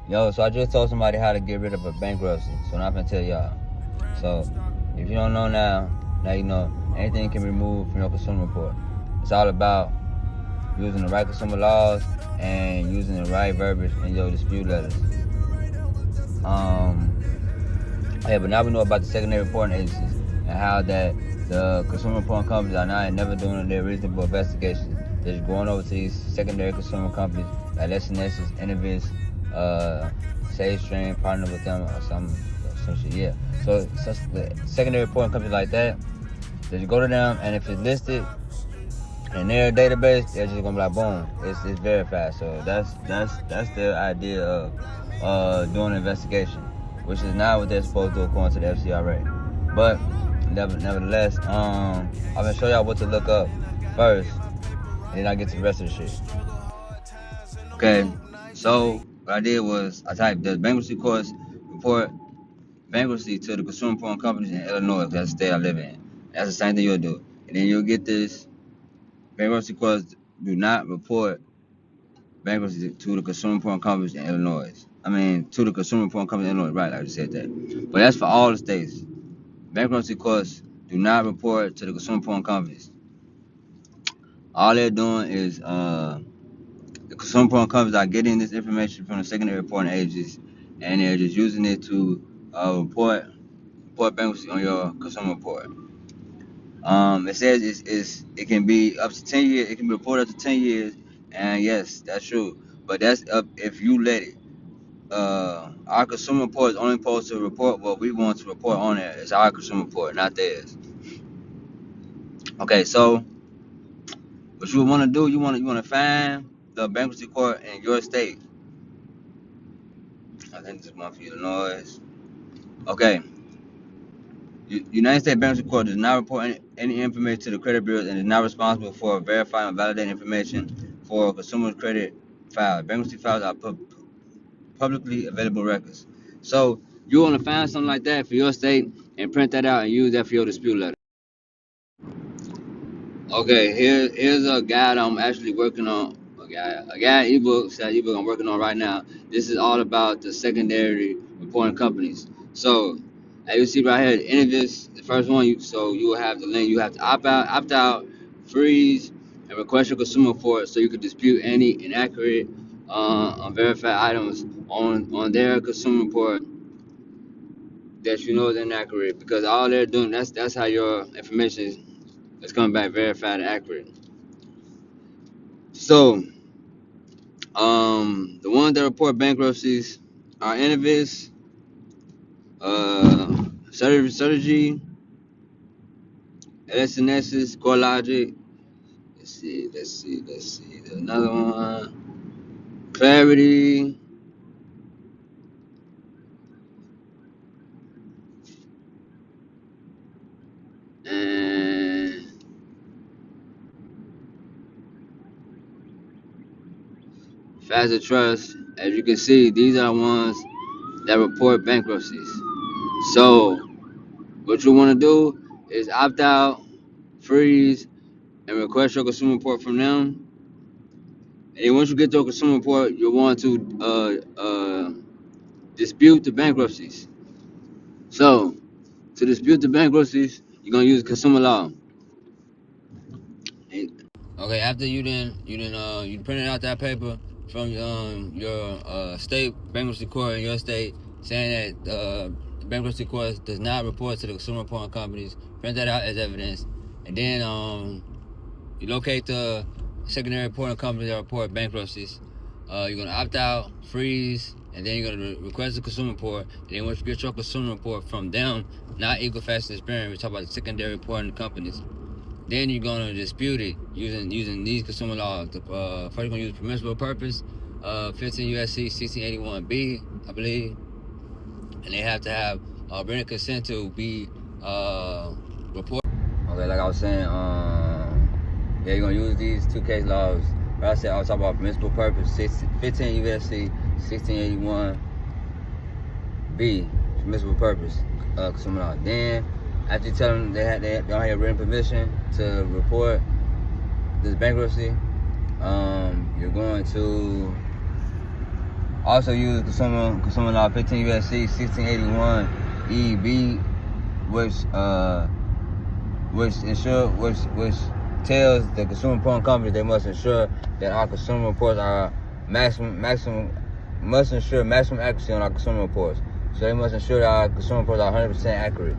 Yo, so I just told somebody how to get rid of a bankruptcy, so now I'm gonna tell y'all. So, if you don't know now you know. Anything can be removed from your consumer report. It's all about using the right consumer laws and using the right verbiage in your dispute letters. But now we know about the secondary reporting agencies and how that the consumer reporting companies are now never doing their reasonable investigations. They're just going over to these secondary consumer companies like SNS, Innovis, SageStream, partner with them or some shit. Yeah. So the secondary reporting companies like that, they just go to them, and if it's listed in their database, they're just gonna be like, boom, it's verified. So that's the idea of doing an investigation, which is not what they're supposed to do according to the FCRA. But nevertheless, I'm gonna show y'all what to look up first, and then I get to the rest of the shit. Okay, so what I did was I typed, does bankruptcy courts report bankruptcy to the consumer reporting companies in Illinois? That's the state I live in. That's the same thing you'll do, and then you'll get this. Bankruptcy courts do not report bankruptcy to the consumer reporting companies in Illinois. To the consumer reporting companies in Illinois, right? I just said that. But that's for all the states. Bankruptcy courts do not report to the consumer reporting companies. All they're doing is the consumer reporting companies are getting this information from the secondary reporting agencies, and they're just using it to report bankruptcy on your consumer report. It says it can be up to 10 years. It can be reported up to 10 years, and yes, that's true. But that's up if you let it. Our consumer report is only supposed to report what we want to report on there. It's our consumer report, not theirs. Okay, so what you want to do, you want to find the bankruptcy court in your state. I think this one for Illinois. Okay. United States Bankruptcy Court does not report any information to the credit bureaus and is not responsible for verifying or validating information for consumer credit files. Bankruptcy files are publicly available records. So you want to find something like that for your state and print that out and use that for your dispute letter. Okay, here's a guide I'm actually working on. A guide ebook I'm working on right now. This is all about the secondary reporting companies. So as you see right here, Innovis, the first one. You will have the link. You have to opt out, freeze, and request your consumer report so you can dispute any inaccurate, unverified items on their consumer report that you know is inaccurate, because all they're doing, that's how your information is coming back verified and accurate. So the ones that report bankruptcies are Innovis, Strategy, SNS, CoreLogic. Let's see. There's another one. Clarity. And Facet Trust. As you can see, these are the ones that report bankruptcies. So what you want to do is opt out, freeze, and request your consumer report from them. And once you get your consumer report, you'll want to dispute the bankruptcies. So to dispute the bankruptcies, you're gonna use consumer law. Okay, after you printed out that paper from your state bankruptcy court in your state saying that the bankruptcy court does not report to the consumer reporting companies. Print that out as evidence, and then you locate the secondary reporting companies that report bankruptcies. You're gonna opt out, freeze, and then you're gonna request a consumer report. And then once you get your consumer report from them, not Eagle Facts Experience, we talk about the secondary reporting companies. Then you're gonna dispute it using these consumer laws. First you're gonna use permissible purpose, 15 USC 1681B, I believe, and they have to have written consent to be reported. Okay, like I was saying, you're gonna use these two case laws. But I said I was talking about permissible purpose, 15 USC 1681B, permissible purpose, consumer law. Then after you tell them they don't have written permission to report this bankruptcy, you're going to Also use consumer law 15 USC 1681 EB, which tells the consumer reporting companies they must ensure that our consumer reports are must ensure maximum accuracy on our consumer reports. So they must ensure that our consumer reports are 100% accurate.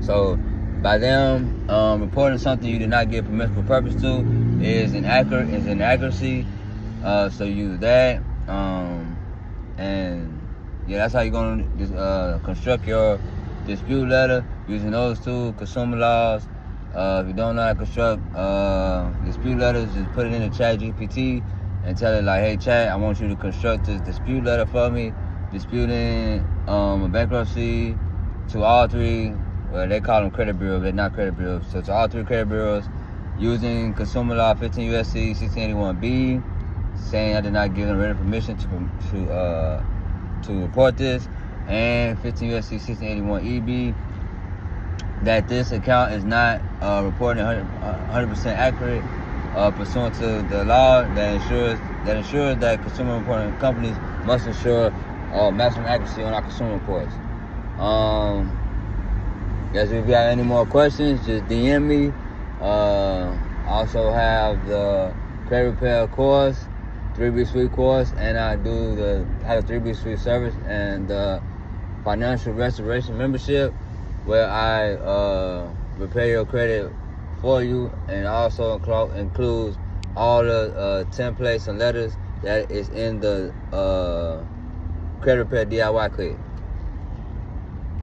So by them reporting something you did not give permissible purpose to is inaccuracy. So use that. And yeah, that's how you're gonna construct your dispute letter using those two consumer laws. If you don't know how to construct dispute letters, just put it in the chat GPT and tell it like, hey chat, I want you to construct this dispute letter for me, disputing a bankruptcy to all three, well they call them credit bureaus, they're not credit bureaus, so to all three credit bureaus using consumer law 15 USC 1681B, saying I did not give them written permission to report this, and 15 USC 1681EB, that this account is not reporting 100% accurate pursuant to the law that ensures that consumer reporting companies must ensure maximum accuracy on our consumer reports. Guys, if you have any more questions, just DM me. I also have the credit repair course, 3B Suite course, and I have a 3B Suite service and the financial restoration membership, where I repair your credit for you, and also includes all the templates and letters that is in the credit repair DIY kit.